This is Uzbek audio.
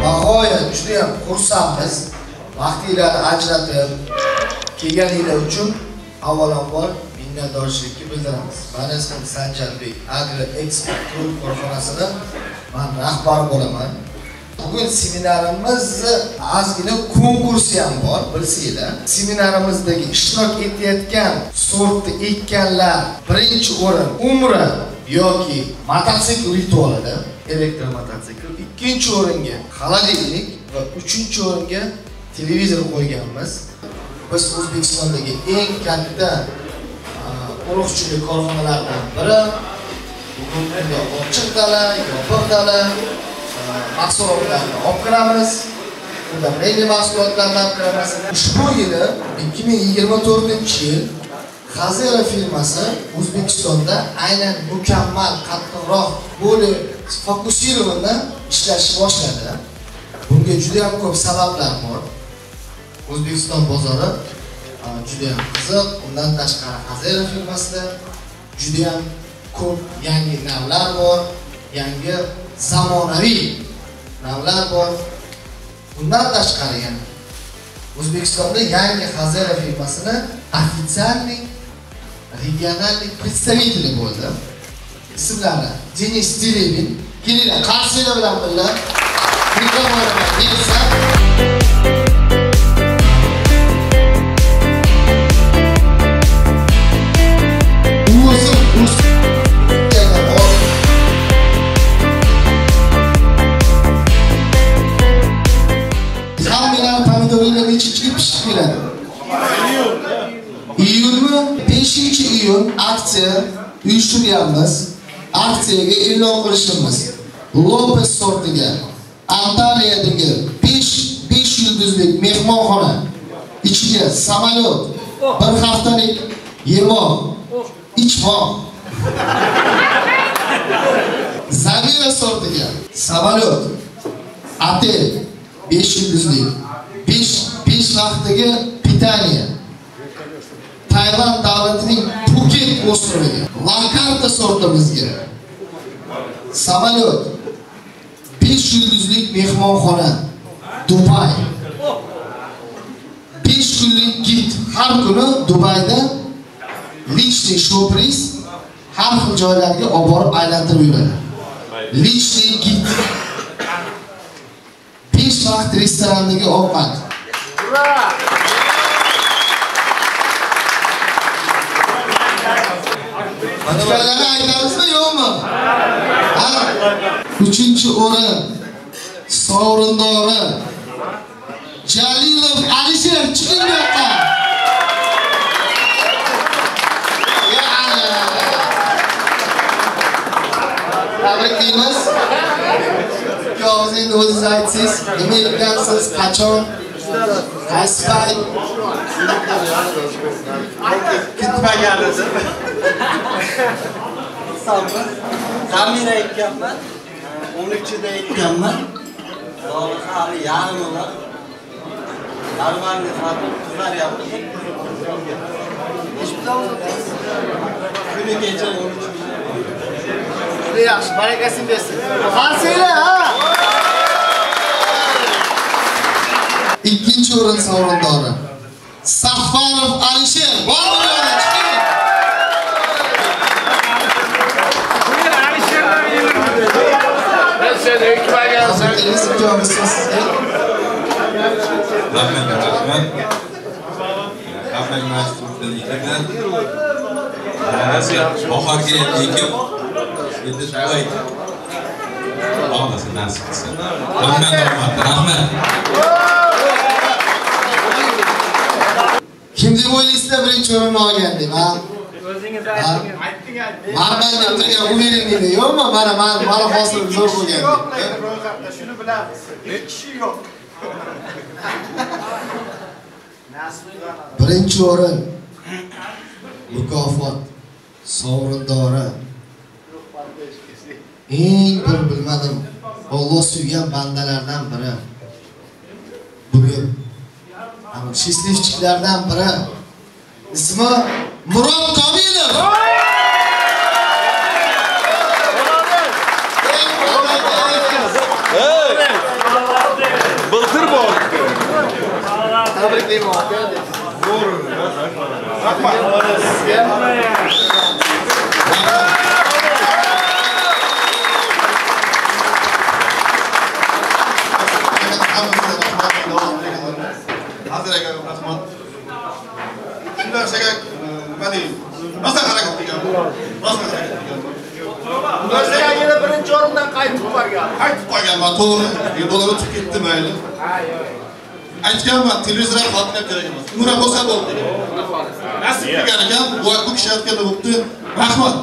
Nihoyat juda ham xursandmiz. Vaqtinglarni ajratib kelganinglar uchun avvalambor minnatdorchilik bildiramiz. Men ismim Sanjarbek, Agro Export Group korxonasida men rahbar bo'laman. Bugun seminarimizni ozgina konkursi ham bor, bilsanglar. Seminarimizdagi ishtirok etayotgan sortni ekkanlar birinchi o'rin umri yoki mototsikl ritualida elektromototsikl, ikkinchi o'ringa xolodilnik va uchinchi o'ringa televizor qo'yganmiz. Biz O'zbekistondagi eng katta urug'chilik korxonalaridan biri. Bugungi ochiq dala, yopiq dala mahsulotlarni olib kiramiz. Bunda milliy mahsulotlarni olib kiramiz. Ushbu yili 2024-yil Xazera firmasi O'zbekistonda aynan mukammal, qattiqroq bo'lib fokusirованно ishlashni boshladi. Bunga juda ham ko'p sabablar bor. O'zbekiston bozori juda ham qiziq. Undan tashqari Xazera firmasida juda ham ko'p yangi navlar bor, yangi zamonaviy navlar bor. Bundan tashqari ham O'zbekistonda yangi Xazera firmasini официальный regionalniy представители bo'ldi. Ismlari Denis Dilevin. Kelinglar, qarshilar bilan birga mikrofonlarni bersa. Iyulmi 5-iyun aksiya uyushtiryapmiz. Aksiyaga e'lon qilishimiz Lopez sortiga Antaliyadagi 5 yulduzlik mehmonxona, ichiga samolyot, bir haftalik yemoq, ichmoq. Zamira sortiga samolyot, otel 5 yulduzlik, 5 haftaga pitaniya. Tayvan davlatining Phuket ostroviga, Lakarta sortimizga samolyot, 5 yulduzlik mehmonxona, Dubay. 5 kunlik gid, har kuni Dubayda lichli shopris har xil joylarga olib borib aylantirib yuradi. Lichli gid. 5 vaqt restorandagi ovqat. Matematiklarni aytamizmi, yo'qmi? Ha? 3-o'rin sovrindori Jalilov Alisher chiqing bu yoqqa. Tabriklaymiz. Yo'q, endi o'zingiz aytsangiz, nima ekansiz, qachon, qaysi payt? Kutmagan edim. Zamira aytganman, 13-da aytganman. Hali yarmi bor. Darmanni sotib qizlar yapti. Kuni kecha 13. Yaxshi, barakasini bersin. Qarsinglar, ha? Ikkinchi o'rin sovrindori Safarov Alisher. Bormi? Bahorga ekib, endi shunday olmasin nasib qilsa. Rahmat. Kim deb o'ylaysizlar birinchi o'rinni olgan deb, ha? O'zingiz aytdingiz. Marman deb turgan u bering dedi, yo'qmi? Mana hosil zo'r bo'lgan. Yo'q, ro'yxatda shuni bilamiz. Hech kishi yo'q. Birinchi o'rin mukofot sovrindori eng bir bilmadim Alloh suygan bandalardan biri. Bugun счастливчикlardan biri. İsmi Murod Komilov. aka. Hazır aka, rahmat. Shunday shaga nima deydi? Rosa harakat qilgan. Rosa harakat qilgan. O'ziga yana birinchi o'rindan qaytib borgan. Qaytib qolganman, to'g'ri. Dolar o'tib ketdi mayli. Aytganman, televizor xotnab kerak emas. Umra bo'lsa bo'ldi. Nasib qilgan ekan, bu kishi aytganda bo'pti. Rahmat.